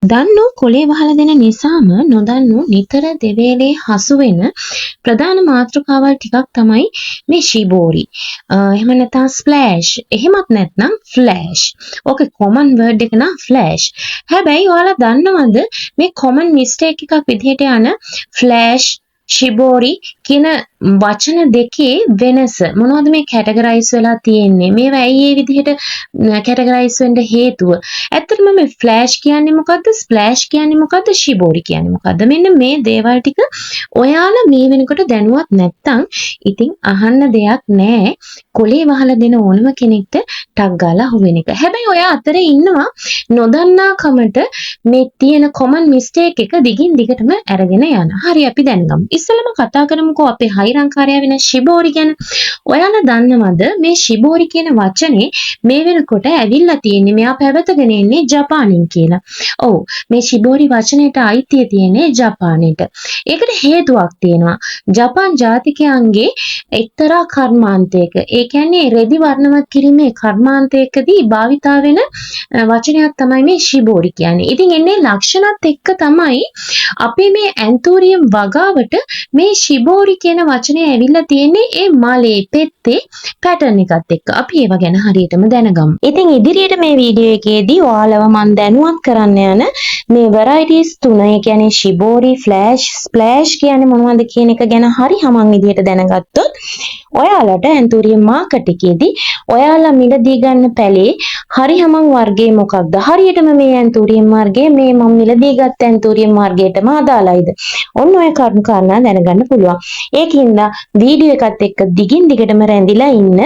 දන්නු කොලේ වහලා දෙන නිසාම නොදන්නු නිතර දෙවේලේ හසු වෙන ප්‍රධාන මාතෘකාවල් ටිකක් තමයි මේ ශිබෝරි. එහෙම නැත්නම් ස්ප්ලෑෂ්. එහෙමත් නැත්නම් ෆ්ලෑෂ්. ඕකේ කොමන් වර්ඩ් එක නම් ෆ්ලෑෂ්. හැබැයි ඔයාලා දන්නවද මේ කොමන් මිස්ටේක් එකක් විදිහට යන ෆ්ලෑෂ් ශිබෝරි කියන වචන දෙකේ වෙනස මොනවද මේ කැටගරයිස් වෙලා තියෙන්නේ? මේවා ඇයි මේ විදිහට කැටගරයිස් වෙන්න හේතුව? ඇත්තටම මේ ෆ්ලෑෂ් කියන්නේ මොකද්ද? ස්ප්ලෑෂ් කියන්නේ මොකද්ද? ශිබෝරි කියන්නේ මොකද්ද? මෙන්න මේ දේවල් ටික ඔයාලා මේ වෙනකොට දැනුවත් නැත්තම් ඉතින් අහන්න දෙයක් නැහැ. කොලේ වහලා දෙන ඕනම කෙනෙක්ට ටක් ගාලා අහුවෙන එක. හැබැයි ඔයා අතරේ ඉන්නවා නොදන්නා කමට මේ තියෙන කොමන් මිස්ටේක් එක දිගින් දිගටම අරගෙන යන. හරි අපි දැනගමු. ඉස්සෙල්ලම කතා කරමුකෝ අපේ හයිරංකාරය වෙන ශිබෝරි ගැන. ඔයාලා දන්නවද මේ ශිබෝරි කියන වචනේ මේ වෙනකොට ඇවිල්ලා තියෙන්නේ මෙයා පැවතගෙන ඉන්නේ ජපානින් කියලා. ඔව් මේ ශිබෝරි වචනයට අයිතිය තියෙන්නේ ජපානයට. ඒකට හේතුවක් තියෙනවා. ජපාන් ජාතිකයන්ගේ එක්තරා කර්මාන්තයක ඒ කියන්නේ රෙදි වර්ණවත් කිරීමේ කර්මාන්තයකදී භාවිතා වෙන වචනයක් තමයි මේ ශිබෝරි කියන්නේ. ඉතින් එන්නේ ලක්ෂණත් එක්ක තමයි අපේ මේ ඇන්තෝරියම් වගාවට මේ ශිබෝරි කියන වචනේ ඇවිල්ලා තියෙන්නේ ඒ මලේ පෙත්තේ පැටර්න් එකත් එක්ක. අපි ඒව ගැන හරියටම දැනගමු. ඉතින් ඉදිරියට මේ වීඩියෝ එකේදී ඔයාලව මම දැනුවත් කරන්න යන මේ varieties තුන, ඒ කියන්නේ ශිබෝරි, ෆ්ලෑෂ්, ස්ප්ලෑෂ් කියන්නේ මොනවද කියන එක ගැන හරි හමන් විදියට දැනගත්තොත් ඔයාලට ඇන්තෝරියම් මාකට් එකේදී ඔයාලා මිලදී ගන්න පැලේ හරි හමන් වර්ගයේ මොකක්ද? හරියටම මේ ඇන්තෝරියම් වර්ගයේ මේ මම මිලදී ගත්ත ඇන්තෝරියම් වර්ගයටම අදාළයිද? ඔන්න ඔය කරුණු කාරණා දැනගන්න පුළුවන්. ඒකින්ද වීඩියෝ එකත් එක්ක දිගින් දිගටම රැඳිලා ඉන්න.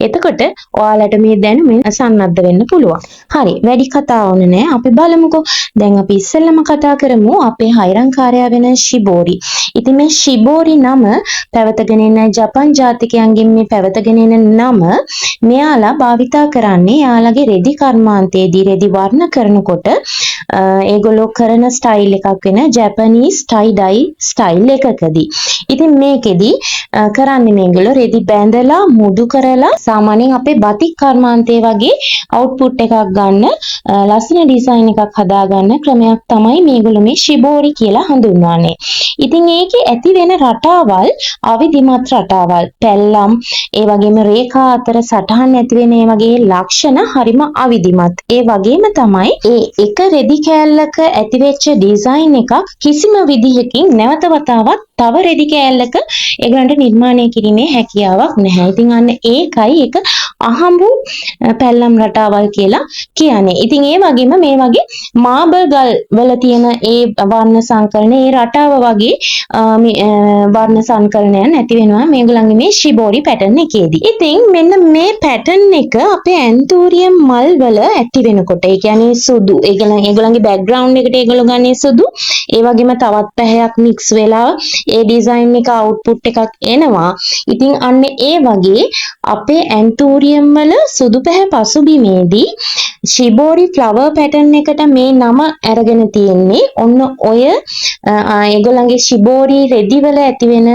එතකොට ඔයාලට මේ දැනුමින් සන්නද්ධ වෙන්න පුළුවන්. හරි, වැඩි කතා ඕනේ නෑ. අපි බලමුකෝ. දැන් අපි ඉස්සෙල්ලම කතා කරමු අපේ හයිරංකාරයා වෙන ශිබෝරි. ඉතින් මේ ශිබෝරි නම පැවතගෙන ඉන්න ජපාන් ජාතිකයන්ගෙන් මේ පැවතගෙන එන නම මෙයාලා භාවිතා කරන්නේ යාළගේ රෙදි කර්මාන්තයේදී රෙදි වර්ණ කරනකොට ඒගොල්ලෝ කරන ස්ටයිල් එකක් වෙන ජැපනීස් ටයි ඩයි ස්ටයිල් එකකදී. ඉතින් මේකෙදී කරන්නේ මේගොල්ලෝ රෙදි බැඳලා මුඩු කරලා සාමාන්‍යයෙන් අපේ බතික් කර්මාන්තයේ වගේ අවුට්පුට් එකක් ගන්න ලස්සන ඩිසයින් එකක් හදාගන්න ක්‍රමයක් තමයි මේගොල්ලෝ මේ ශිබෝරි කියලා හඳුන්වන්නේ. ඉතින් ඒකේ ඇති වෙන රටාවල් අවිධිමත් රටාවල්, පැල්ලම්, ඒ වගේම රේඛා අතර සටහන් ඇති වෙන ඒ වගේ ලක්ෂණ හරිම අවිධිමත්. ඒ වගේම තමයි ඒ එක රෙදි කෑල්ලක ඇතිවෙච්ච ඩිසයින් එකක් කිසිම විදිහකින් නැවත වතාවක් තව රෙදි කෑල්ලක ඒගොල්ලන්ට නිර්මාණය කිරීමේ හැකියාවක් නැහැ. ඉතින් අන්න ඒකයි එක අහඹු පැල්ලම් රටාවල් කියලා කියන්නේ. ඉතින් ඒ වගේම මේ වගේ මාබල් ගල් වල තියෙන ඒ වර්ණ සංකලන ඒ රටාව වගේ වර්ණ සංකලනයන් ඇති වෙනවා මේගොල්ලන්ගේ මේ ශිබෝරි පැටර්න් එකේදී. ඉතින් මෙන්න මේ පැටර්න් එක අපේ ඇන්තෝරියම් මල් වල ඇති වෙනකොට ඒ කියන්නේ සුදු ඒගොල්ලන්ගේ බෑග්ග්‍රවුන්ඩ් එකට ඒගොල්ලෝ ගන්නේ සුදු. ඒ වගේම තවත් පැහැයක් මික්ස් වෙලා ඒ ඩිසයින් එක අවුට්පුට් එකක් එනවා. ඉතින් අන්න ඒ වගේ අපේ ඇන්තෝරියම් වල සුදු පැහැ පසුබිමේදී ශිබෝරි ෆ්ලවර් පැටර්න් එකට මේ නම අරගෙන තියෙන්නේ. ඔන්න ඔය ඒගොල්ලන්ගේ ශිබෝරි රෙදි වල ඇති වෙන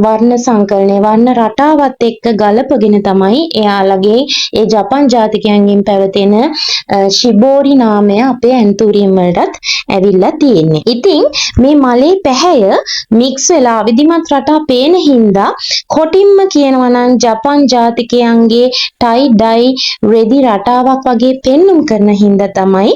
වර්ණ සංකලනය වර්ණ රටාවත් එක්ක ගලපගෙන තමයි එයාලගේ ඒ ජපාන් ජාතිකයන්ගෙන් පැවතෙන ශිබෝරි නාමය අපේ ඇන්තෝරියම් වලටත් ඇවිල්ලා තියෙන්නේ. ඉතින් මේ මලේ පැහැය මික්ස් වෙලා අවිධිමත් රටා පේන හින්දා කොටින්ම කියනවා නම් ජපාන් ජාතිකයන්ගේ ටයි ඩයි රෙදි රටාවක් වගේ පෙන්눔 කරන හින්දා තමයි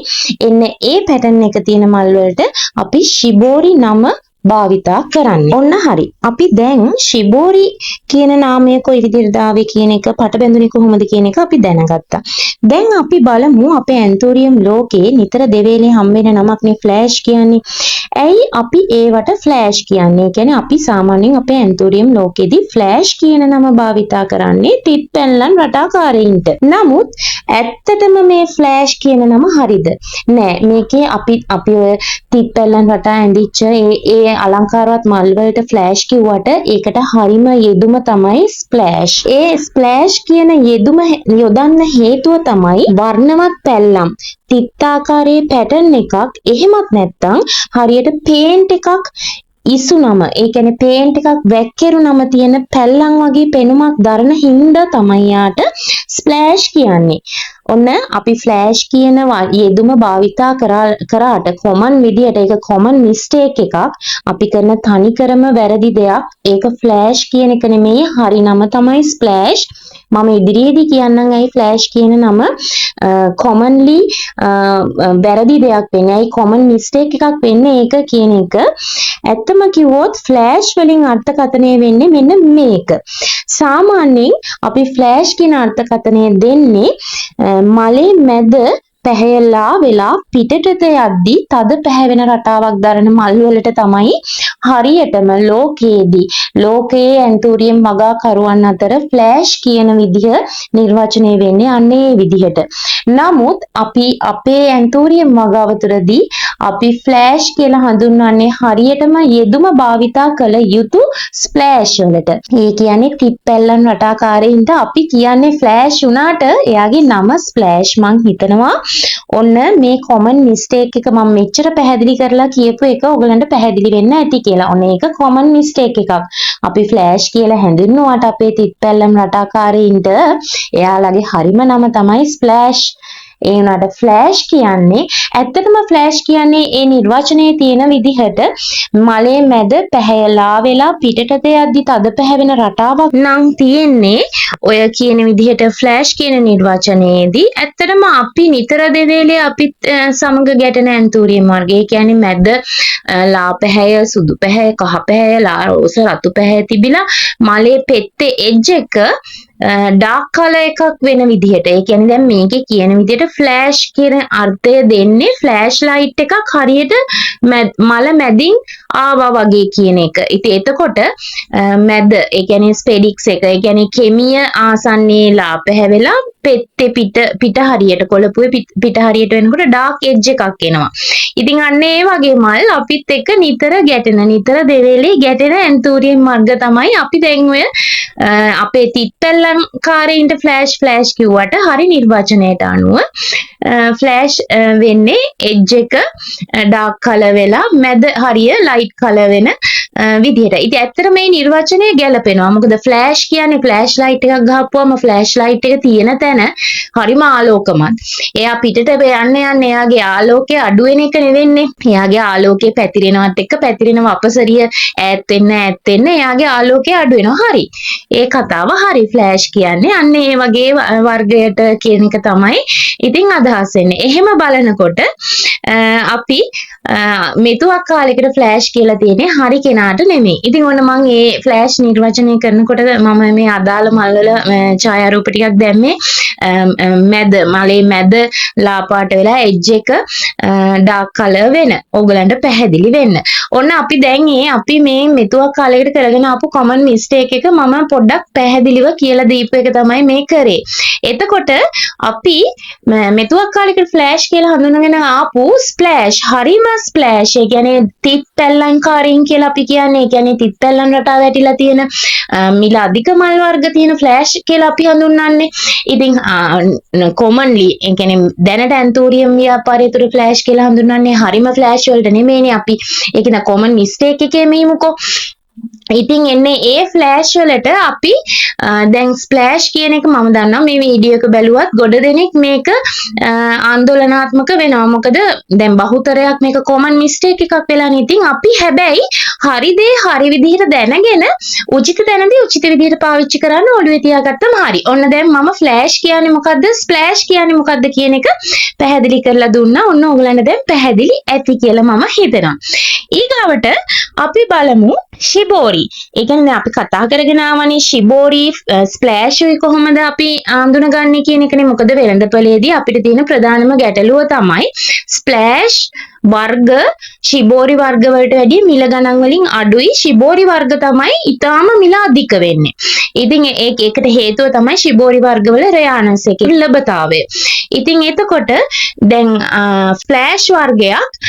එන්නේ ඒ පැටර්න් එක තියෙන මල් වලට අපි ශිබෝරි නම භාවිතා කරන්නේ. ඔන්න හරි. අපි දැන් ශිබෝරි කියන නාමය කොයි විදිහටද ආවේ කියන එක පට බැඳුනේ කොහොමද කියන එක අපි දැනගත්තා. දැන් අපි බලමු අපේ ඇන්තෝරියම් ලෝකේ නිතර දෙවේලේ හම් වෙන නමක් නේ ෆ්ලෑෂ් කියන්නේ. ඇයි අපි ඒවට ෆ්ලෑෂ් කියන්නේ? ඒ කියන්නේ අපි සාමාන්‍යයෙන් අපේ ඇන්තෝරියම් ලෝකෙදී ෆ්ලෑෂ් කියන නම භාවිතා කරන්නේ තිත් පැන්ලන් රටාකාරයින්ට. නමුත් ඇත්තටම මේ ෆ්ලෑෂ් කියන නම හරිද? නෑ. මේකේ අපි ඔය තිත් පැන්ලන් රටා ඇඳිච්ච ඒ අලංකාරවත් මල් වලට ෆ්ලෑෂ් කිව්වට ඒකට හරිම යෙදුම තමයි ස්ප්ලෑෂ්. ඒ ස්ප්ලෑෂ් කියන යෙදුම යොදන්න හේතුව තමයි වර්ණවත් පැල්ලම් තිත්තාකාරයේ පැටර්න් එකක් එහෙමත් නැත්නම් හරියට පේන්ට් එකක් ඉසුනම ඒ කියන්නේ පේන්ට් එකක් වැක්කිරුනම තියෙන පැල්ලම් වගේ පෙනුමක් දරන හින්දා තමයි යාට ස්ප්ලෑෂ් කියන්නේ. ඔන්න අපි ෆ්ලෑෂ් කියන යෙදුම භාවිතා කරාට කොමන් විදියට ඒක කොමන් මිස්ටේක් එකක්. අපි කරන තනිකරම වැරදි දෙයක්. ඒක ෆ්ලෑෂ් කියන එක නෙමෙයි. හරි නම තමයි ස්ප්ලෑෂ්. මම ඉදිරියේදී කියන්නම් ඇයි ෆ්ලෑෂ් කියන නම කොමන්ලි වැරදි දෙයක් වෙන්නේ. ඇයි කොමන් මිස්ටේක් එකක් වෙන්නේ ඒක කියන එක. ඇත්තම කිව්වොත් ෆ්ලෑෂ් වලින් අර්ථකථනය වෙන්නේ මෙන්න මේක. සාමාන්‍යයෙන් අපි ෆ්ලෑෂ් කියන අර්ථකථනය දෙන්නේ මලේ මැද පැහැයලා වෙලා පිටටට යද්දී තද පැහැවෙන රටාවක් දරන මල් වලට තමයි හරියටම ලෝකයේ ඇන්තූරියම් වගා කරුවන් අතර ෆ්ලෑෂ් කියන විදිහ නිර්වචනය වෙන්නේ අන්න ඒ විදිහට. නමුත් අපි අපේ ඇන්තූරියම් වගාව තුරදී අපි ෆ්ලෑෂ් කියලා හඳුන්වන්නේ හරියටම යෙදුම භාවිතා කළ යුතු ස්ප්ලෑෂ් වලට. ඒ කියන්නේ ටිප් පැල්ලන් රටාකාරයින්ට අපි කියන්නේ ෆ්ලෑෂ් උනාට එයාගේ නම ස්ප්ලෑෂ්. මං හිතනවා ඔන්න මේ කොමන් මිස්ටේක් එක මම මෙච්චර පැහැදිලි කරලා කියපු එක ඔයගලන්ට පැහැදිලි වෙන්න ඇති කියලා. ඔන්න ඒක කොමන් මිස්ටේක් එකක්. අපි ෆ්ලෑෂ් කියලා හැඳින්වුවාට අපේ ටිප් පැල්ලන් රටාකාරයින්ට එයාලගේ හරිම නම තමයි ස්ප්ලෑෂ්. ඒ වුණාට ෆ්ලෑෂ් කියන්නේ ඇත්තටම ෆ්ලෑෂ් කියන්නේ ඒ නිර්වචනයේ තියෙන විදිහට මලේ මැද පැහැයලා වෙලා පිටටට යද්දි තද පැහැවෙන රටාවක් නම් තියෙන්නේ. ඔය කියන විදිහට ෆ්ලෑෂ් කියන නිර්වචනයේදී ඇත්තටම අපි නිතර දෙවේලේ අපිත් සමග ගැටෙන ඇන්තූරියම් වර්ගය. ඒ කියන්නේ මැද ලා පැහැය, සුදු පැහැය, කහ පැහැය, ලා රෝස, රතු පැහැය තිබිලා මලේ පෙත්තේ එජ් එක ඩාර්ක් කලර් එකක් වෙන විදිහට. ඒ කියන්නේ දැන් මේකේ කියන විදිහට ෆ්ලෑෂ් කියන අර්ථය දෙන්නේ ෆ්ලෑෂ් ලයිට් එකක් හරියට මල මැදින් ආවා වගේ කියන එක. ඉතින් එතකොට මැද ඒ කියන්නේ ස්පෙඩික්ස් එක ඒ කියන්නේ කෙමිය ආසන්නයේ ලා පැහැවෙලා පෙත්තේ පිට හරියට කොළපුවේ පිට හරියට වෙනකොට ඩාර්ක් එජ් එකක් එනවා. ඉතින් අන්න ඒ වගේ මල් අපිත් එක්ක නිතර දෙවේලේ ගැටෙන ඇන්තූරියම් වර්ග තමයි අපි දැන් ඔය අපේ තිත්පැල්ලන් කාරයින්ට ෆ්ලෑෂ් කිව්වට හරි නිර්වචනයට අනුව ෆ්ලෑෂ් වෙන්නේ එජ් එක ඩාර්ක් කලර් වෙලා මැද හරිය ලයිට් කලර් වෙන විදිහට. ඉතින් ඇත්තට මේ නිර්වචනය ගැලපෙනවා. මොකද ෆ්ලෑෂ් කියන්නේ ෆ්ලෑෂ් ලයිට් එකක් ගහපුවම ෆ්ලෑෂ් ලයිට් එක තියෙන තැන හරිම ආලෝකමත්. එයා පිටට යන්න එයාගේ ආලෝකය අඩු වෙන එක නෙවෙන්නේ. එයාගේ ආලෝකය පැතිරෙනවත් එක්ක පැතිරෙන වපසරිය ඈත් වෙන්න එයාගේ ආලෝකය අඩු වෙනවා. හරි. ඒ කතාව හරි. ෆ්ලෑෂ් කියන්නේ අන්න ඒ වගේ වර්ගයට කියන එක තමයි ඉතින් අදහස් වෙන්නේ. එහෙම බලනකොට අපි මෙතුවක් කාලයකට ෆ්ලෑෂ් කියලා තියෙන්නේ හරි කෙනාට නෙමෙයි. ඉතින් ඔන්න මම මේ ෆ්ලෑෂ් නිර්වචනය කරනකොට මම මේ අදාළ මල්වල ඡායාරූප ටිකක් දැම්මේ මලේ මැද ලා පාට වෙලා එජ් එක ඩාර්ක් කලර් වෙන. ඕගලන්ට පැහැදිලි වෙන්න. ඔන්න අපි දැන් අපි මේ මෙතුවක් කාලයකට කරගෙන ආපු කොමන් මිස්ටේක් එක මම පොඩ්ඩක් පැහැදිලිව කියලා දීපු එක තමයි මේ කරේ. එතකොට අපි මෙතුවක් කාලයකට ෆ්ලෑෂ් කියලා හඳුනගෙන ආපු ස්ප්ලෑෂ් හරිම ස්ප්ලෑෂ්. ඒ කියන්නේ තිත් පැල්ලන් කාරින් කියලා අපි කියන්නේ. ඒ කියන්නේ තිත් පැල්ලන් රටාව වැටිලා තියෙන මිල අධික මල් වර්ග තියෙන ෆ්ලෑෂ් කියලා අපි හඳුන්වන්නේ. ඉතින් කොමන්ලි ඒ කියන්නේ දැනට ඇන්තූරියම් ව්‍යාපාරය තුර ෆ්ලෑෂ් කියලා හඳුන්වන්නේ හරිම ෆ්ලෑෂ් වලට නෙමෙයිනේ. අපි ඒක න කොමන් මිස්ටේක් එකේ මේමුකෝ. ඉතින් එන්නේ ඒ ෆ්ලෑෂ් වලට අපි දැන් ස්ප්ලෑෂ් කියන එක මම දන්නවා මේ වීඩියෝ එක බැලුවත් ගොඩ දෙනෙක් මේක ආందోලනාත්මක වෙනවා. මොකද දැන් බහුතරයක් මේක කොමන් මිස්ටේක් එකක් වෙලානේ. ඉතින් අපි හැබැයි හරි දේ හරි විදිහට දැනගෙන උචිත තැනදී උචිත විදිහට පාවිච්චි කරන්න ඔළුවේ තියාගත්තම හරි. ඔන්න දැන් මම ෆ්ලෑෂ් කියන්නේ මොකද්ද ස්ප්ලෑෂ් කියන්නේ මොකද්ද කියන එක පැහැදිලි කරලා දුන්නා. ඔන්න ඔයගලන්ට දැන් පැහැදිලි ඇති කියලා මම හිතනවා. ඊගාවට අපි බලමු ශිබෝරි. ඒ කියන්නේ අපි කතා කරගෙන ආවනේ ශිබෝරි ස්ප්ලෑෂ් එක කොහොමද අපි හඳුනගන්නේ කියන එකනේ. මොකද වෙළඳපොලේදී අපිට තියෙන ප්‍රධානම ගැටලුව තමයි ස්ප්ලෑෂ් වර්ග ශිබෝරි වර්ග වලට වැඩිය මිල ගණන් වලින් අඩුයි. ශිබෝරි වර්ග තමයි ඊටාම මිල අධික වෙන්නේ. ඉතින් ඒකට හේතුව තමයි ශිබෝරි වර්ග වල රයානස් එකේ ලැබතාවය. ඉතින් එතකොට දැන් ෆ්ලෑෂ් වර්ගයක්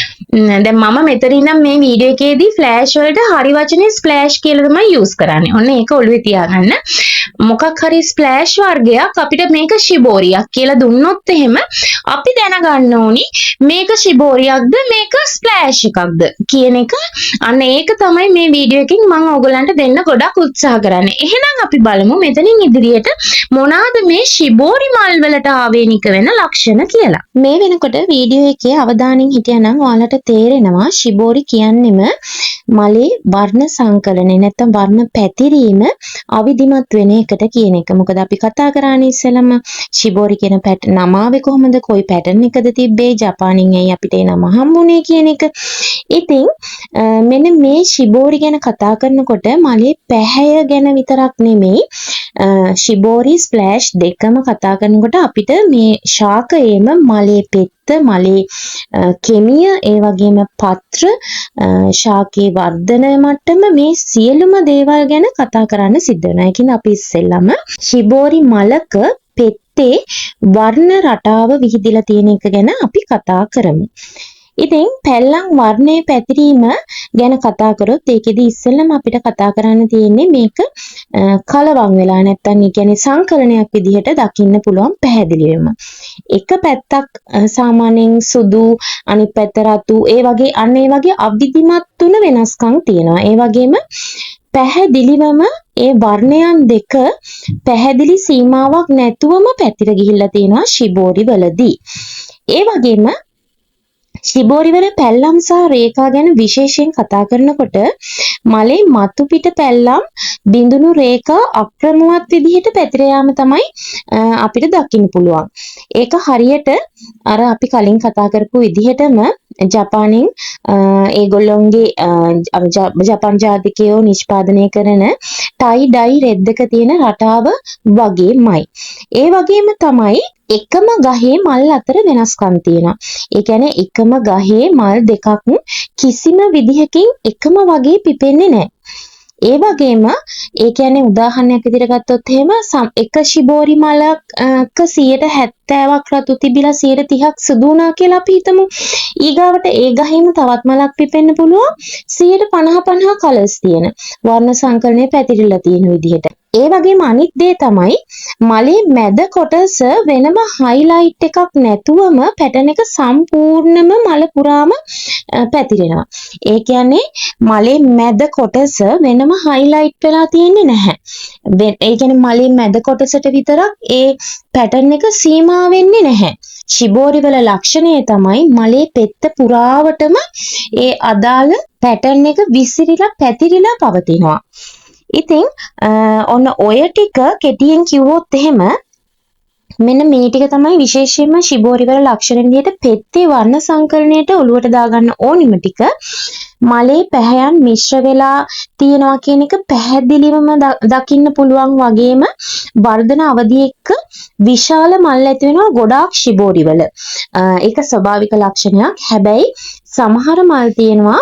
දැන් මම මෙතන ඉඳන් මේ වීඩියෝ එකේදී ෆ්ලෑෂ් වලට හරි වචනේ ස්ප්ලෑෂ් කියලා තමයි යූස් කරන්නේ. ඔන්න ඒක ඔළුවේ තියාගන්න. මොකක් හරි ස්ප්ලෑෂ් වර්ගයක් අපිට මේක ශිබෝරියක් කියලා දුන්නොත් එහෙම අපි දැනගන්න ඕනි මේක ශිබෝරියක්ද මේක ස්ප්ලෑෂ් එකක්ද කියන එක අන්න ඒක තමයි මේ වීඩියෝ එකකින් මම ඔයගලන්ට දෙන්න ගොඩක් උත්සාහ කරන්නේ. එහෙනම් අපි බලමු මෙතනින් ඉදිරියට මොනවාද මේ ශිබෝරි මල් වලට ආවේනික වෙන ලක්ෂණ කියලා. මේ වෙනකොට වීඩියෝ එකේ අවධානයෙන් හිටියනම් ඔයාලට තේරෙනවා ශිබෝරි කියන්නේම මලේ වර්ණ සංකලනය නැත්නම් වර්ණ පැතිරීම අවිධිමත් වෙන එකට කියන එක. මොකද අපි කතා කරානේ ඉස්සෙල්ලම ශිබෝරි කියන නම ආවේ කොහොමද? කොයි පැටර්න් එකද තිබ්බේ? ජපානින් ඇයි අපිට ඒ නම හම්බුනේ කියන එක. ඉතින් මෙන්න මේ ශිබෝරි ගැන කතා කරනකොට මලේ පැහැය ගැන විතරක් නෙමෙයි ශිබෝරි ස්ප්ලෑෂ් දෙකම කතා කරනකොට අපිට මේ ශාකයේම මලේ පෙත්ත මලේ කෙමිය ඒ වගේම පත්‍ර ශාකයේ වර්ධන මට්ටම මේ සියලුම දේවල් ගැන කතා කරන්න සිද්ධ වෙනවා. ඒ කියන්නේ අපි ඉස්සෙල්ලම ශිබෝරි මලක පෙත්තේ වර්ණ රටාව විහිදිලා තියෙන එක ගැන අපි කතා කරමු. ඉතින් පැල්ලම් වර්ණයේ පැතිරීම ගැන කතා කරොත් ඒකෙදි ඉස්සෙල්ලම අපිට කතා කරන්න තියෙන්නේ මේක කලවම් වෙලා නැත්තම් ඒ කියන්නේ සංකලනයක් විදිහට දකින්න පුළුවන් පැහැදිලිවම. එක පැත්තක් සාමාන්‍යයෙන් සුදු අනිත් පැත්ත රතු ඒ වගේ අවිධිමත් තුන වෙනස්කම් තියෙනවා. ඒ වගේම පැහැදිලිවම ඒ වර්ණයන් දෙක පැහැදිලි සීමාවක් නැතුවම පැතිර ගිහිල්ලා තියෙනවා ශිබෝරි වලදී. ඒ වගේම ශිබෝරි වල පැල්ලම් සහ රේඛා ගැන විශේෂයෙන් කතා කරනකොට මලේ මතු පිට පැල්ලම් බිඳුණු රේඛා අක්‍රමවත් විදිහට පැතිර යාම තමයි අපිට දකින්න පුළුවන්. ඒක හරියට අර අපි කලින් කතා කරපු විදිහටම ජපානයෙන් ඒගොල්ලොන්ගේ ජපාන් ජාතිකයෝ නිෂ්පාදනය කරන ටයි ඩයි රෙද්දක තියෙන රටාව වගේමයි. ඒ වගේම තමයි එකම ගහේ මල් අතර වෙනස්කම් තියෙනවා. ඒ කියන්නේ එකම ගහේ මල් දෙකක් කිසිම විදිහකින් එකම වගේ පිපෙන්නේ නැහැ. ඒ වගේම ඒ කියන්නේ උදාහරණයක් විදිහට ගත්තොත් එහෙම එක ශිබෝරි මලක 70%ක් රතු තිබිලා 30%ක් සුදු වුණා කියලා අපි හිතමු. ඊගාවට ඒ ගහෙම තවත් මලක් පිපෙන්න පුළුවන් 50% කලර්ස් තියෙන වර්ණ සංකලනය පැතිරිලා තියෙන විදිහට. ඒ වගේම අනිත් දේ තමයි මලේ මැද කොටස වෙනම හයිලයිට් එකක් නැතුවම පැටර්න් එක සම්පූර්ණයෙන්ම මල පුරාම පැතිරෙනවා. ඒ කියන්නේ මලේ මැද කොටස වෙනම හයිලයිට් වෙලා තියෙන්නේ නැහැ. ඒ කියන්නේ මලේ මැද කොටසට විතරක් ඒ පැටර්න් එක සීමා වෙන්නේ නැහැ. ශිබෝරි වල ලක්ෂණය තමයි මලේ පෙත්ත පුරාවටම ඒ අදාළ පැටර්න් එක විසිරිලා පැතිරිලා පවතිනවා. ඉතින් ඔන්න ඔය ටික කෙටියෙන් කිව්වොත් එහෙම මෙන්න මේ ටික තමයි විශේෂයෙන්ම ශිබෝරි වල ලක්ෂණ විදිහට පෙත්තේ වර්ණ සංකලනයට ඔලුවට දාගන්න ඕනිම ටික. මලේ පැහැයන් මිශ්‍ර වෙලා තියෙනවා කියන එක පැහැදිලිවම දකින්න පුළුවන් වගේම වර්ධන අවධිය එක්ක විශාල මල් ඇති වෙනවා ගොඩාක් ශිබෝරි වල. ඒක ස්වභාවික ලක්ෂණයක්. හැබැයි සමහර මල් තියෙනවා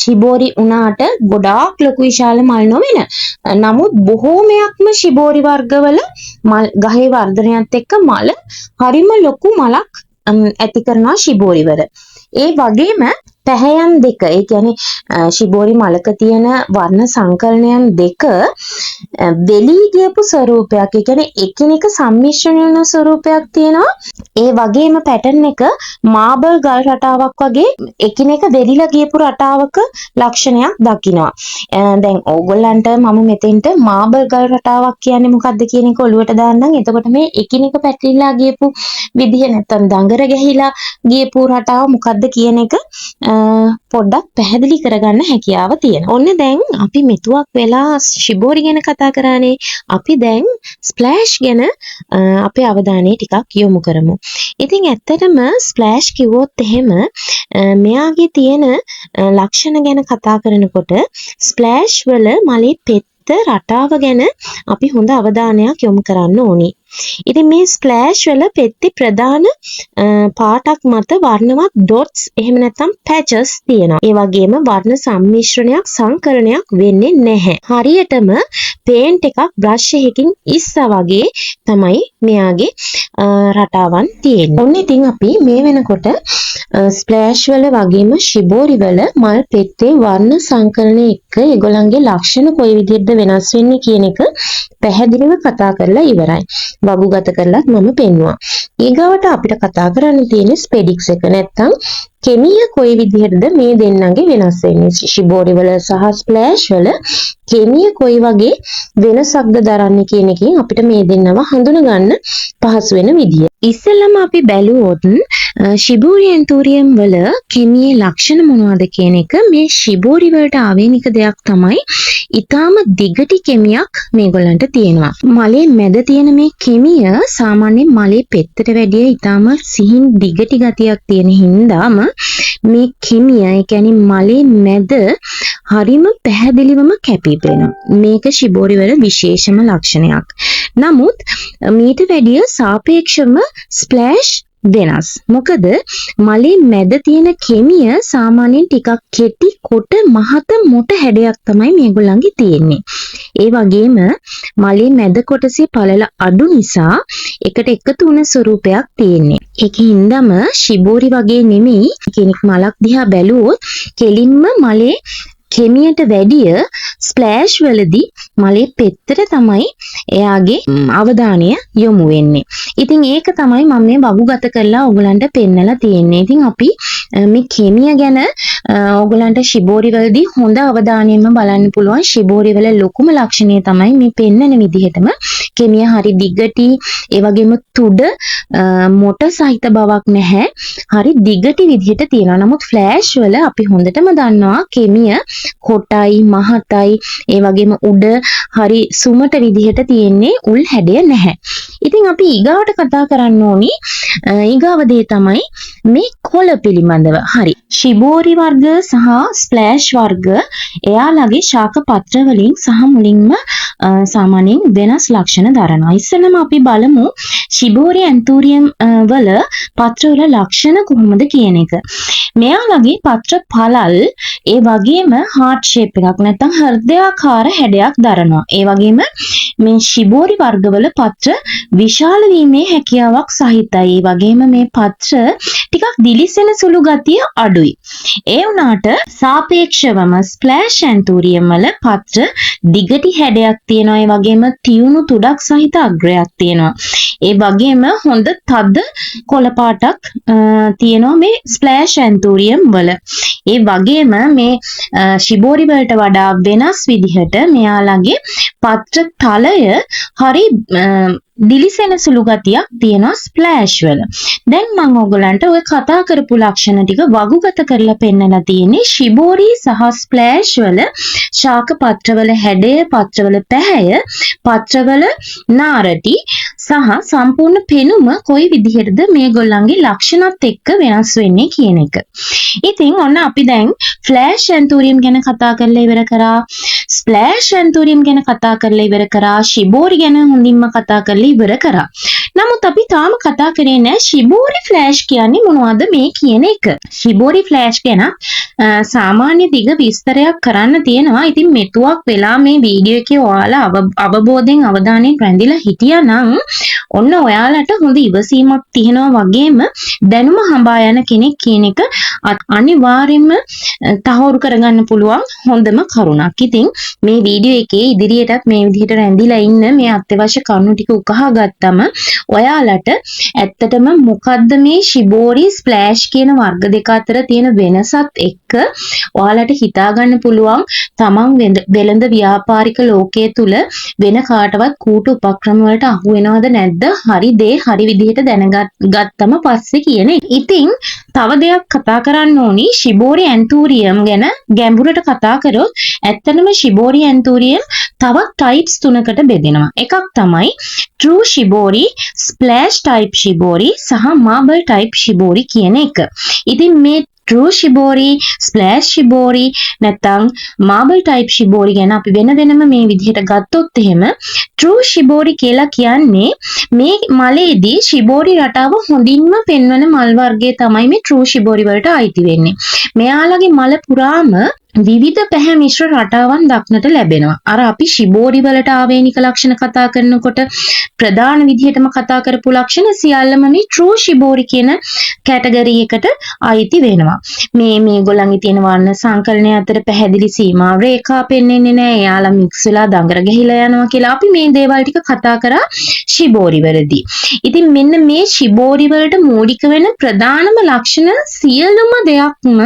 ශිබෝරි උනාට ගොඩාක් ලොකු විශාල මල් නොවෙන. නමුත් බොහෝමයක්ම ශිබෝරි වර්ගවල මල් ගහේ වර්ධනයත් එක්ක මල හරිම ලොකු මලක් ඇති කරනවා ශිබෝරි වල. ඒ වගේම පැහැයන් දෙක ඒ කියන්නේ ශිබෝරි මලක තියෙන වර්ණ සංකලනයන් දෙක වෙලී ගියපු ස්වරූපයක්. ඒ කියන්නේ එකිනෙක සම්මිශ්‍රණ වෙන ස්වරූපයක් තියෙනවා. ඒ වගේම පැටර්න් එක මාබල් ගල් රටාවක් වගේ එකිනෙක වෙලිලා ගියපු රටාවක ලක්ෂණයක් දකිනවා. දැන් ඕගොල්ලන්ට මම මෙතෙන්ට මාබල් ගල් රටාවක් කියන්නේ මොකක්ද කියන එක ඔලුවට දාන්නම්. එතකොට මේ එකිනෙක පැටලිලා ගියපු විදිහ නැත්නම් දඟර ගැහිලා ගියපු රටාව මොකක්ද කියන එක පොඩ්ඩක් පැහැදිලි කරගන්න හැකියාව තියෙනවා. ඔන්න දැන් අපි මෙතුවක් වෙලා ශිබෝරි ගැන කතා කරානේ. අපි දැන් ස්ප්ලෑෂ් ගැන අපේ අවධානය ටිකක් යොමු කරමු. ඉතින් ඇත්තටම ස්ප්ලෑෂ් කිව්වොත් එහෙම මෙයාගේ තියෙන ලක්ෂණ ගැන කතා කරනකොට ස්ප්ලෑෂ් වල මලේ පෙත්ත රටාව ගැන අපි හොඳ අවධානයක් යොමු කරන්න ඕනේ. ඉතින් මේ ස්ප්ලෑෂ් වල පෙත්තේ ප්‍රධාන පාටක් මත වර්ණවත් ඩොට්ස් එහෙම නැත්නම් පැචස් තියෙනවා. ඒ වගේම වර්ණ සම්මිශ්‍රණයක් සංකලනයක් වෙන්නේ නැහැ. හරියටම පේන්ට් එකක් බ්‍රෂ් එකකින් ඉස්සා වගේ තමයි මෙයාගේ රටාවන් තියෙන්නේ. ඔන්න ඉතින් අපි මේ වෙනකොට ස්ප්ලෑෂ් වල වගේම ශිබෝරි වල මල් පෙත්තේ වර්ණ සංකලනය එක්ක ඒගොල්ලන්ගේ ලක්ෂණ කොයි විදිහටද වෙනස් වෙන්නේ කියන එක පැහැදිලිව කතා කරලා ඉවරයි. වගුගත කරලත් මම පෙන්නුවා. ඊගාවට අපිට කතා කරන්න තියෙන්නේ ස්පෙඩික්ස් එක නැත්තම් කෙමිය කොයි විදිහටද මේ දෙන්නගේ වෙනස් වෙන්නේ? ශිබෝරි වල සහ ස්ප්ලෑෂ් වල කෙමිය කොයි වගේ වෙනසක්ද දරන්නේ කියන එකෙන් අපිට මේ දෙන්නව හඳුනා ගන්න පහසු වෙන විදිය. ඉස්සෙල්ලාම අපි බැලුවොත් ශිබෝරි ඇන්තෝරියම් වල කෙමියේ ලක්ෂණ මොනවද කියන එක. මේ ශිබෝරි වලට ආවේනික දෙයක් තමයි ඊටාම දිගටි කෙමියක් මේගොල්ලන්ට තියෙනවා. මලේ මැද තියෙන මේ කෙමිය සාමාන්‍යයෙන් මලේ පෙත්තට වැඩිය ඊටාම සිහින් දිගටි ගතියක් තියෙන හින්දාම මේ කෙමිය, ඒ කියන්නේ මලේ මැද හරිම පැහැදිලිවම කැපී පෙනෙනවා. මේක ශිබෝරි වල විශේෂම ලක්ෂණයක්. නමුත් මීට වැඩිය සාපේක්ෂව ස්ප්ලෑෂ් වෙනස්. මොකද මලේ මැද තියෙන කෙමිය සාමාන්‍යයෙන් ටිකක් කෙටි කොට මහත මොට හැඩයක් තමයි මේගොල්ලන්ගේ තියෙන්නේ. ඒ වගේම මලේ මැද කොටසේ පළල අඩු නිසා එකට එකතු වුණ ස්වරූපයක් තියෙන්නේ. ඒකින්දම ශිබෝරි වගේ නෙමෙයි කෙනෙක් මලක් දිහා බැලුවොත් කෙලින්ම මලේ කෙමියට වැඩිය ස්ප්ලෑෂ් වලදී මලේ පෙත්තට තමයි එයාගේ අවධානය යොමු වෙන්නේ. ඉතින් ඒක තමයි මම මේ වගුගත කරලා ඔයගලන්ට පෙන්නලා තියෙන්නේ. ඉතින් අපි මේ කෙමිය ගැන ඔයගලන්ට ශිබෝරි වලදී හොඳ අවධානයෙන්ම බලන්න පුළුවන්. ශිබෝරි වල ලොකුම ලක්ෂණය තමයි මේ පෙන්නන විදිහටම කෙමිය හරි දිගටි, ඒ වගේම තුඩ මොට සහිත බවක් නැහැ. හරි දිගටි විදිහට තියෙනවා. නමුත් ෆ්ලෑෂ් වල අපි හොඳටම දන්නවා කෙමිය කොටයි, මහතයි, ඒ වගේම උඩ හරි සුමට විදිහට තියෙන්නේ, උල් හැඩය නැහැ. ඉතින් අපි ඊගාවට කතා කරන්න ඕනි ඊගාව දේ තමයි මේ කොළ පිළිබඳව. හරි. ශිබෝරි වර්ග සහ ස්ප්ලෑෂ් වර්ග එයාලගේ ශාක පත්‍ර වලින් සහ මුලින්ම සාමාන්‍යයෙන් වෙනස් ලක්ෂණ දරනවා. ඉස්සෙල්ලාම අපි බලමු ශිබෝරි ඇන්තෝරියම් වල පත්‍ර වල ලක්ෂණ කොහොමද කියන එක. මෙයාලගේ පත්‍ර පළල් ඒ වගේම heart shape එකක් නැත්නම් හෘදයාකාර හැඩයක් දරනවා. ඒ වගේම මේ ශිබෝරි වර්ගවල පත්‍ර විශාල වීමේ හැකියාවක් සහිතයි. ඒ වගේම මේ පත්‍ර ටිකක් දිලිසෙන සුළු ගතිය අඩුයි. ඒ වුණාට සාපේක්ෂවම ස්ප්ලෑෂ් ඇන්තෝරියම් වල පත්‍ර දිගටි හැඩයක් තියෙනවා. ඒ වගේම තියුණු තුඩක් සහිත අග්‍රයක් තියෙනවා. ඒ වගේම හොඳ තද කොළ පාටක් තියෙනවා මේ ස්ප්ලෑෂ් ඇන්තෝරියම් වල. ඒ වගේම මේ ශිබෝරි වලට වඩා වෙනස් විදිහට මෙයාලගේ පත්‍ර තලය හරි දිලිසෙන සුළු ගතියක් තියෙනවා ස්ප්ලෑෂ් වල. දැන් මම ඔයගලන්ට ඔය කතා කරපු ලක්ෂණ ටික වගුගත කරලා පෙන්නලා තියෙන්නේ ශිබෝරි සහ ස්ප්ලෑෂ් වල ශාක පත්‍රවල හැඩය, පත්‍රවල පැහැය, පත්‍රවල නාරටි සහ සම්පූර්ණ පෙනුම කොයි විදිහටද මේගොල්ලන්ගේ ලක්ෂණත් එක්ක වෙනස් වෙන්නේ කියන එක. ඉතින් ඔන්න අපි දැන් ෆ්ලෑෂ් ඇන්තෝරියම් ගැන කතා කරලා ඉවර කරා. ස්ප්ලෑෂ් ඇන්තෝරියම් ගැන කතා කරලා ඉවර කරා. ශිබෝරි ගැන හොඳින්ම කතා කරලා ඉවර කරා. නමුත් අපි තාම කතා කරේ නැහැ ශිබෝරි ෆ්ලෑෂ් කියන්නේ මොනවද මේ කියන එක. ශිබෝරි ෆ්ලෑෂ් ගැන සාමාන්‍ය දිග විස්තරයක් කරන්න තියෙනවා. ඉතින් මෙතුවක් වෙලා මේ වීඩියෝ එකේ ඔයාලා අවබෝධයෙන් අවධානයෙන් රැඳිලා හිටියා නම් ඔන්න ඔයාලට හොඳ ඉවසීමක් තියෙනවා වගේම දැනුම හඹා යන කෙනෙක් කියන එක අනිවාර්යයෙන්ම තහවුරු කරගන්න පුළුවන් හොඳම කරුණක්. ඉතින් මේ වීඩියෝ එකේ ඉදිරියටත් මේ විදිහට රැඳිලා ඉන්න මේ අත්‍යවශ්‍ය කරුණු ටික උකහා ගත්තම ඔයාලට ඇත්තටම මොකද්ද මේ ශිබෝරි ස්ප්ලෑෂ් කියන වර්ග දෙක අතර තියෙන වෙනසත් එක්ක ඔයාලට හිතා ගන්න පුළුවන් තමන් වෙළඳ ව්‍යාපාරික ලෝකයේ තුල වෙන කාටවත් කූටු උපක්‍රම වලට අහු වෙනවද නැද්ද? හරි දේ හරි විදිහට දැනගත්තම පස්සේ කියන එක. ඉතින් තව දෙයක් කතා කරන්න ඕනි ශිබෝරි ඇන්තෝරියම් ගැන ගැඹුරට කතා කරොත් ඇත්තටම ශිබෝරි ඇන්තෝරියම් තවත් ටයිප්ස් තුනකට බෙදෙනවා. එකක් තමයි true shibori, splash type shibori සහ marble type shibori කියන එක. ඉතින් මේ true shibori, splash shibori නැත්නම් marble type shibori ගැන අපි වෙන වෙනම මේ විදිහට ගත්තොත් එහෙම true shibori කියලා කියන්නේ මේ මලේදී shibori රටාව හොඳින්ම පෙන්වන මල් වර්ගය තමයි මේ true shibori වලට අයිති වෙන්නේ. මෙයාලගේ මල පුරාම විවිධ පැහැ මිශ්‍ර රටාවන් දක්නට ලැබෙනවා. අර අපි ශිබෝරි වලට ආවේනික ලක්ෂණ කතා කරනකොට ප්‍රධාන විදිහටම කතා කරපු ලක්ෂණ සියල්ලම මේ true ශිබෝරි කියන කැටගරි එකට අයිති වෙනවා. මේගොල්ලන්ගේ තියෙන වර්ණ සංකලනය අතර පැහැදිලි සීමා රේඛා පෙන්වෙන්නේ නැහැ. එයාලා මික්ස් වෙලා දඟර ගහිලා යනවා කියලා අපි මේ දේවල් ටික කතා කරා ශිබෝරි වලදී. ඉතින් මෙන්න මේ ශිබෝරි වලට මූලික වෙන ප්‍රධානම ලක්ෂණ සියලුම දෙයක්ම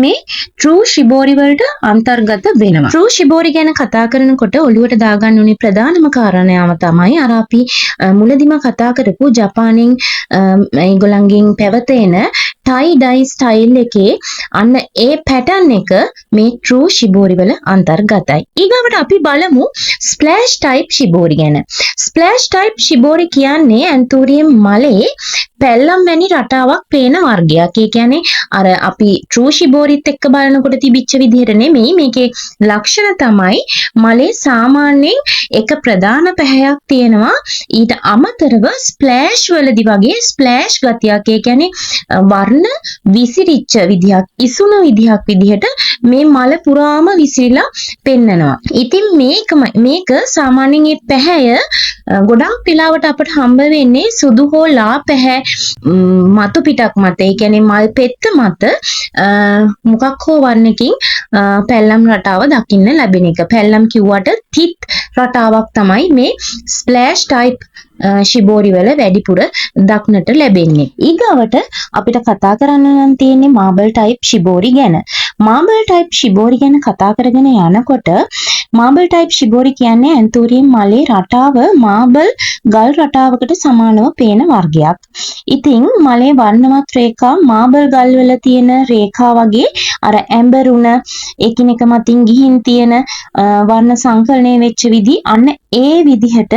මේ true ශිබෝරි වලට අන්තර්ගත වෙනවා. true ශිබෝරි ගැන කතා කරනකොට ඔළුවට දාගන්න උනේ ප්‍රධානම කාරණාව තමයි අර අපි මුලදිම කතා කරපු ජපානයෙන් ඒගොල්ලන්ගෙන් පැවතෙන ටයි ඩයි ස්ටයිල් එකේ අන්න ඒ පැටර්න් එක මේ true ශිබෝරි වල අන්තර්ගතයි. ඊගොවට අපි බලමු ස්ප්ලෑෂ් ටයිප් ශිබෝරි ගැන. ස්ප්ලෑෂ් ටයිප් ශිබෝරි කියන්නේ ඇන්තූරියම් මලේ පැල්ලම් වැනි රටාවක් පේන වර්ගයක්. ඒ කියන්නේ අර අපි true ශිබෝරිත් එක්ක බලනකොට තිබිච්ච විදිහට නෙමෙයි මේකේ ලක්ෂණ තමයි මලේ සාමාන්‍යයෙන් එක ප්‍රධාන පැහැයක් තියෙනවා. ඊට අමතරව ස්ප්ලෑෂ් වලදී වගේ ස්ප්ලෑෂ් ගතියක්. ඒ කියන්නේ වර්ණ විසිරිච්ච විදිහක්, ඉසුණු විදිහක් විදිහට මේ මල පුරාම විසිරිලා පෙන්නනවා. ඉතින් මේක සාමාන්‍යයෙන් මේ පැහැය ගොඩාක් වෙලාවට අපට හම්බ වෙන්නේ සුදු හෝ ලා පැහැ මතු පිටක් මත. ඒ කියන්නේ මල් පෙත්ත මත මොකක් හෝ වර්ණකින් පැල්ලම් රටාව දකින්න ලැබෙන එක. පැල්ලම් කිව්වට තිත් රටාවක් තමයි මේ ස්ප්ලෑෂ් ටයිප් ශිබෝරි වල වැඩිපුර දක්නට ලැබෙන්නේ. ඊගවට අපිට කතා කරන්න නම් තියෙන්නේ මාබල් ටයිප් ශිබෝරි ගැන. මාබල් ටයිප් ශිබෝරි ගැන කතා කරගෙන යනකොට මාබල් ටයිප් ශිබෝරි කියන්නේ ඇන්තූරියම් මලේ රටාව මාබල් ගල් රටාවකට සමානව පේන වර්ගයක්. ඉතින් මලේ වර්ණවත් රේඛා මාබල් ගල් වල තියෙන රේඛා වගේ අර ඇඹරුණ එකිනෙක මතින් ගිහින් තියෙන වර්ණ සංකලනය වෙච්ච විදි අන්න ඒ විදිහට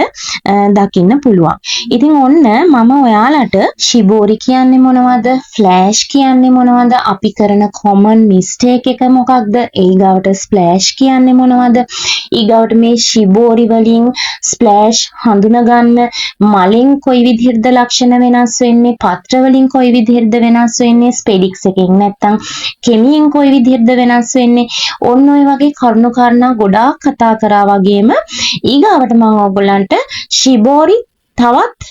දකින්න පුළුවන්. ඉතින් ඔන්න මම ඔයාලට ශිබෝරි කියන්නේ මොනවද, ෆ්ලෑෂ් කියන්නේ මොනවද, අපි කරන කොමන් මිස්ටේක් එක මොකක්ද, ඊගාවට ස්ප්ලෑෂ් කියන්නේ මොනවද, ඊගාවට මේ ශිබෝරි වලින් ස්ප්ලෑෂ් හඳුනගන්න මලෙන් කොයි විදිහටද ලක්ෂණ වෙනස් වෙන්නේ, පත්‍ර වලින් කොයි විදිහටද වෙනස් වෙන්නේ, ස්පෙඩික්ස් එකෙන් නැත්තම් කෙමියෙන් කොයි විදිහටද වෙනස් වෙන්නේ, ඔන්න ඔය වගේ කරුණු කාරණා ගොඩාක් කතා කරා වගේම ඊගාවට මම ඔයගොල්ලන්ට ශිබෝරි තවත්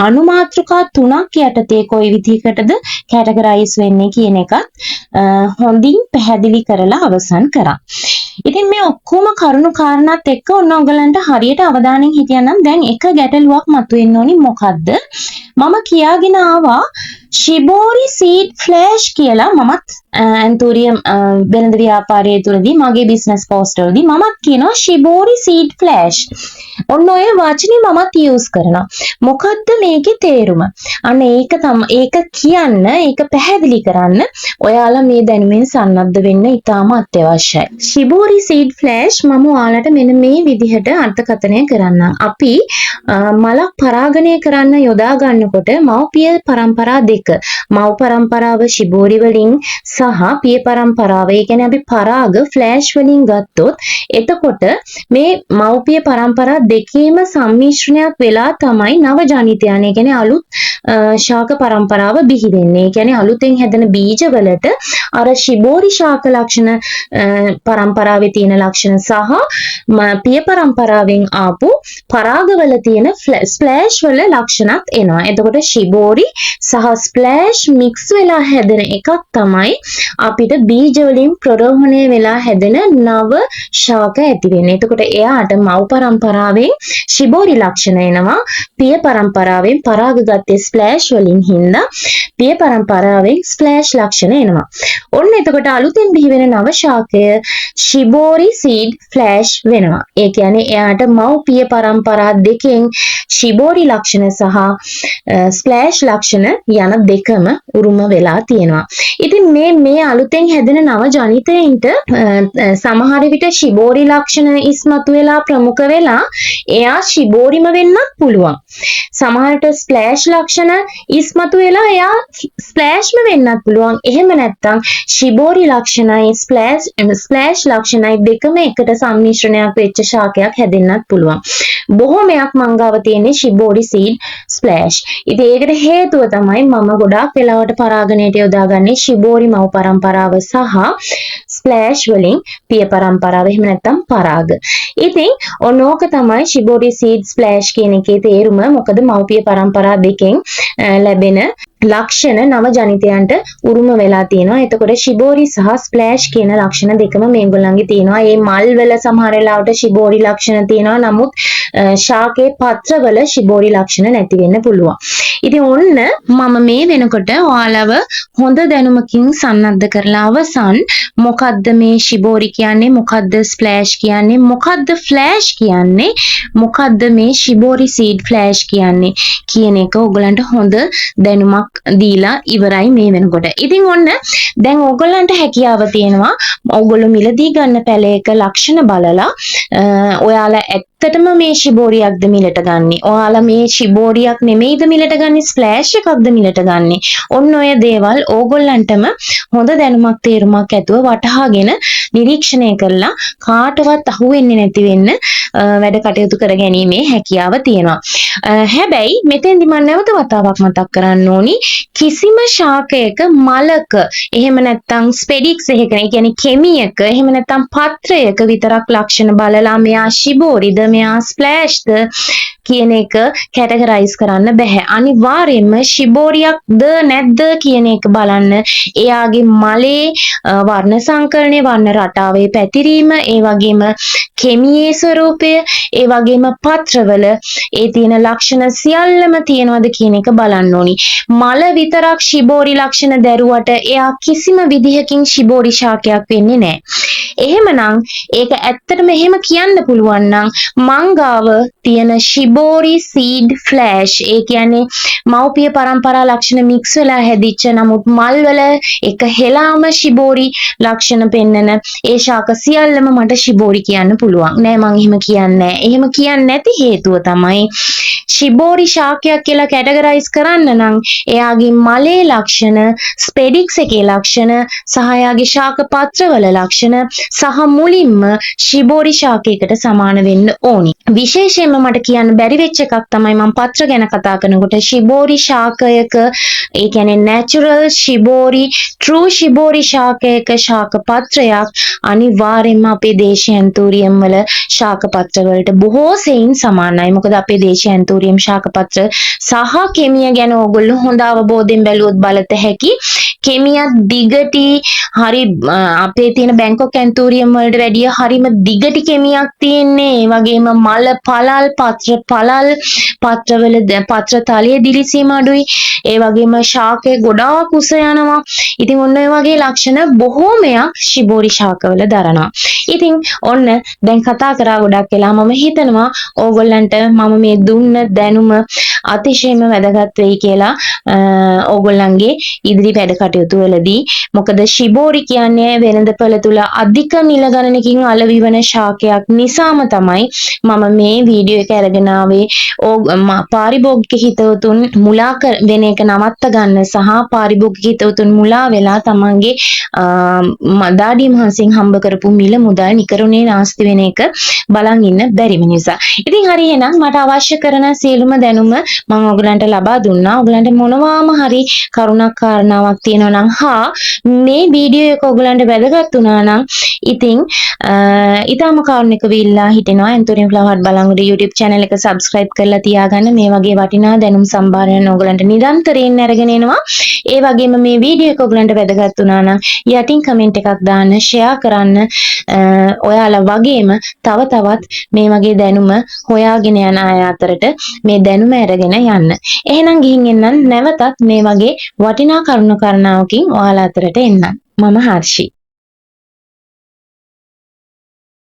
අනුමාත්‍රිකා 3ක් යටතේ කොයි විදිහකටද කැටගරයිස් වෙන්නේ කියන එකත් හොඳින් පැහැදිලි කරලා අවසන් කරා. ඉතින් මේ ඔක්කොම කරුණු කාරණාත් එක්ක ඔන්න ඔයගලන්ට හරියට අවධානයෙන් හිටියනම් දැන් එක ගැටලුවක් මතුවෙන්න ඕනි. මොකද්ද? මම කියාගෙන ආවා ශිබෝරි සීඩ් ෆ්ලෑෂ් කියලා. මමත් ඇන්තූරියම් වෙළඳ ව්‍යාපාරයේ තුලදී මගේ බිස්නස් පෝස්ට් වලදී මමත් කියනවා ශිබෝරි සීඩ් ෆ්ලෑෂ්. ඔන්න ඔය වචනේ මමත් යූස් කරනවා. මොකද්ද මේකේ තේරුම? අන්න ඒක කියන්න, ඒක පැහැදිලි කරන්න ඔයාලා මේ දැනුමෙන් සන්නද්ධ වෙන්න ඉතාම අත්‍යවශ්‍යයි. ශිබෝරි සීඩ් ෆ්ලෑෂ් මම ඔයාලට මෙන්න මේ විදිහට අර්ථකථනය කරන්නම්. අපි මලක් පරාගණය කරන්න යොදා ගන්නකොට මව්පිය පරම්පරා දෙක, මව් පරම්පරාව ශිබෝරි වලින් සහ පිය පරම්පරාව, ඒ කියන්නේ අපි පරාග ෆ්ලෑෂ් වලින් ගත්තොත් එතකොට මේ මව්පිය පරම්පරා දෙකේම සම්මිශ්‍රණයක් වෙලා තමයි නව ජනිතයන්, ඒ කියන්නේ අලුත් ශාක පරම්පරාව බිහි වෙන්නේ. ඒ කියන්නේ අලුතෙන් හැදෙන බීජ වලට අර ශිබෝරි ශාක ලක්ෂණ පරම්පරාවේ තියෙන ලක්ෂණ සහ පිය පරම්පරාවෙන් ආපු පරාගවල තියෙන ස්ප්ලෑෂ් වල ලක්ෂණත් එනවා. එතකොට ශිබෝරි සහ ස්ප්ලෑෂ් මික්ස් වෙලා හැදෙන එකක් තමයි අපිට බීජ වලින් ප්‍රරෝහණය වෙලා හැදෙන නව ශාක ඇති වෙන්නේ. එතකොට එයාට මව් පරම්පරාවෙන් ශිබෝරි ලක්ෂණ එනවා. පිය පරම්පරාවෙන් පරාගගත්තේ ස්ප්ලෑෂ් වලින් හින්දා පිය පරම්පරාවෙන් ස්ප්ලෑෂ් ලක්ෂණ එනවා. ඔන්න එතකොට අලුතෙන් බිහි වෙන නව ශාකය ශිබෝරි සීඩ් ෆ්ලෑෂ් වෙනවා. ඒ කියන්නේ එයාට මව් පිය පරම්පරා දෙකෙන් ශිබෝරි ලක්ෂණ සහ ස්ප්ලෑෂ් ලක්ෂණ යන දෙකම උරුම වෙලා තියෙනවා. ඉතින් මේ අලුතෙන් හැදෙන නව ජනිතයින්ට සමහර විට ශිබෝරි ලක්ෂණ ඉස්මතු වෙලා ප්‍රමුඛ වෙලා එයා ශිබෝරිම වෙන්නත් පුළුවන්. සමහරට ස්ප්ලෑෂ් ලක්ෂණ ඉස්මතු වෙලා එයා ස්ප්ලෑෂ්ම වෙන්නත් පුළුවන්. එහෙම නැත්නම් ශිබෝරි ලක්ෂණයි ස්ප්ලෑෂ් ලක්ෂණයි දෙකම එකට සම්මිශ්‍රණයක් වෙච්ච ශාකයක් හැදෙන්නත් පුළුවන්. බොහෝමයක් මංගාව තියෙන්නේ ශිබෝරි සීඩ් ස්ප්ලෑෂ්. ඉතින් ඒකට හේතුව තමයි මම ගොඩාක් වෙලාවට පරාගණයට යොදාගන්නේ ශිබෝරි මව් පරම්පරාව සහ ස්ප්ලෑෂ් වලින් පිය පරම්පරාව එහෙම නැත්නම් පරාග. ඉතින් ඕක තමයි shibori seed splash කියන එකේ තේරුම. මොකද මව්පිය පරම්පරා දෙකෙන් ලැබෙන ලක්ෂණ නව ජනිතයන්ට උරුම වෙලා තියෙනවා. එතකොට shibori සහ splash කියන ලක්ෂණ දෙකම මේගොල්ලන්ගේ තියෙනවා. මේ මල් වල සමහර වෙලාවට shibori ලක්ෂණ තියෙනවා. නමුත් ශාකේ පත්‍රවල shibori ලක්ෂණ නැති වෙන්න පුළුවන්. ඉතින් ඔන්න මම මේ වෙනකොට ඔයාලව හොඳ දැනුමකින් සන්නද්ධ කරලා අවසන් මොකද්ද මේ shibori කියන්නේ, මොකද්ද splash කියන්නේ, මොකද්ද flash කියන්නේ, මොකද්ද මේ shibori seed flash කියන්නේ කියන එක ඔයගලන්ට හොඳ දැනුමක් දීලා ඉවරයි මේ වෙනකොට. ඉතින් ඔන්න දැන් ඔයගලන්ට හැකියාව තියෙනවා ඔයගොල්ලෝ මිලදී ගන්න පැලයක ලක්ෂණ බලලා ඔයාලා ඇත්තටම මේ shiboriයක්ද මිලට ගන්නෙ, ඔයාලා මේ shiboriයක් නෙමෙයිද මිලට ගන්නෙ, splash එකක්ද මිලට ගන්නෙ, ඔන්න ඔය දේවල් ඕගොල්ලන්ටම හොඳ දැනුමක් තේරුමක් ඇතුව වටහාගෙන නිරීක්ෂණය කරලා කාටවත් අහුවෙන්නේ නැති වෙන්න වැඩ කටයුතු කර ගැනීමේ හැකියාව තියෙනවා. හැබැයි මෙතෙන්දි මම නැවත වතාවක් මතක් කරන්න ඕනි කිසිම ශාකයක මලක එහෙම නැත්නම් ස්පෙඩික්ස් එකක කියන්නේ කෙමියක එහෙම නැත්නම් පත්‍රයක විතරක් ලක්ෂණ බලලා මෙයා shiboriද මෙයා splashද කියන එක කැටගරයිස් කරන්න බෑ. අනිවාර්යයෙන්ම shiboriයක්ද නැද්ද කියන එක බලන්න එයාගේ මලේ වර්ණ සංකරණය, වර්ණ රටාවේ පැතිරීම, ඒ වගේම කෙමියේ ස්වරූපය, ඒ වගේම පත්‍රවල ඒ තියෙන ලක්ෂණ සියල්ලම තියෙනවද කියන එක බලන්න ඕනි. මල විතරක් shibori ලක්ෂණ දැරුවට එයා කිසිම විදිහකින් shibori ශාකයක් වෙන්නේ නැහැ. එහෙමනම් ඒක ඇත්තටම එහෙම කියන්න පුළුවන් නම් මංගාව තියෙන shibori seed flash ඒ කියන්නේ මව්පිය පරම්පරා ලක්ෂණ මික්ස් වෙලා හැදිච්ච නමුත් මල් වල එක හෙලාම shibori ලක්ෂණ පෙන්නන ඒ ශාක සියල්ලම මට shibori කියන්න පුළුවන්. නෑ මං එහෙම කියන්නේ නෑ. එහෙම කියන්නේ නැති හේතුව තමයි shibori ශාකයක් කියලා කැටගරයිස් කරන්න නම් එයාගේ මලේ ලක්ෂණ, ස්පෙඩික්ස් එකේ ලක්ෂණ සහ එයාගේ ශාක පත්‍රවල ලක්ෂණ සහ මුලින්ම shibori ශාකයකට සමාන වෙන්න ඕනි. විශේෂයෙන්ම මට කියන්න බැරි වෙච්ච එකක් තමයි මම පත්‍ර ගැන කතා කරනකොට shibori ශාකයක ඒ කියන්නේ natural shibori, true shibori ශාකයක ශාක පත්‍රයක් අනිවාර්යයෙන්ම අපේ දේශීය ඇන්තූරියම් වල ශාක පත්‍ර වලට බොහෝ සෙයින් සමානයි. මොකද අපේ දේශීය ඇන්තූරියම් ශාක පත්‍ර සහ කෙමිය ගැන ඕගොල්ලෝ හොඳ අවබෝධයෙන් බැලුවොත් බලත හැකි. කෙමියත් දිගටි හරි අපේ තියෙන බැංකොක් ඇන්තූරියම් වලට වැඩිය හරිම දිගටි කෙමියක් තියෙන්නේ. ඒ වගේම මල පළල්, පත්‍ර පළල්, පත්‍රවල පත්‍ර තලයේ දිලිසීම අඩුයි. ඒ වගේම ශාකේ ගොඩාක් උස යනවා. ඉතින් ඔන්න ඔය වගේ ලක්ෂණ බොහෝමයක් shibori ශාකවල දරනවා. ඉතින් ඔන්න දැන් කතා කරා ගොඩක් වෙලා මම හිතනවා ඕගොල්ලන්ට මම මේ දුන්න දැනුම අතිශයම වැදගත් වෙයි කියලා ඕගොල්ලන්ගේ ඉදිරි වැඩ කටයුතු වලදී. මොකද shibori කියන්නේ වෙළඳපොළ තුල අධික මිල ගණනකින් අලෙවි වෙන ශාකයක් නිසාම තමයි මම මේ වීඩියෝ එක අරගෙන ආවේ. පාරිභෝගික හිතවතුන් මුලා වෙන එක නවත්ත ගන්න සහ පාරිභෝගික හිතවතුන් මුලා වෙලා තමන්ගේ දාඩිය මහන්සියෙන් හම්බ කරපු මිල මුදල් නිකරුණේ නාස්ති වෙන එක බලන් ඉන්න බැරිම නිසා. ඉතින් හරි එහෙනම් මට අවශ්‍ය කරන සියලුම දැනුම මම ඔයගලන්ට ලබා දුන්නා. ඔයගලන්ට මොනවාම හරි කරුණක් කාරණාවක් තියෙනවා නම් මේ වීඩියෝ එක ඔයගලන්ට වැදගත් වුණා නම් ඉතින් ඊටම කාරුණික විල්ලා හිටිනවා ඇන්තෝරියම් ෆ්ලවර් බලංගොඩ YouTube channel එක subscribe කරලා තියාගන්න. මේ වගේ වටිනා දැනුම් සම්භාරයන් ඔයගලන්ට නිරන්තරයෙන් අරගෙන එනවා. ඒ වගේම මේ වීඩියෝ එක ඔයගලන්ට වැදගත් වුණා නම් යටින් කමෙන්ට් එකක් දාන්න, share කරන්න. ඔයාලා වගේම තව තවත් මේ වගේ දැනුම හොයාගෙන යන අය අතරට මේ දැනුම අරගෙන යන්න. එහෙනම් ගිහින් එන්නම් නැවතත් මේ වගේ වටිනා කරුණු කාරණාවකින් ඔයාලා අතරට එන්නම්. මම හර්ෂි.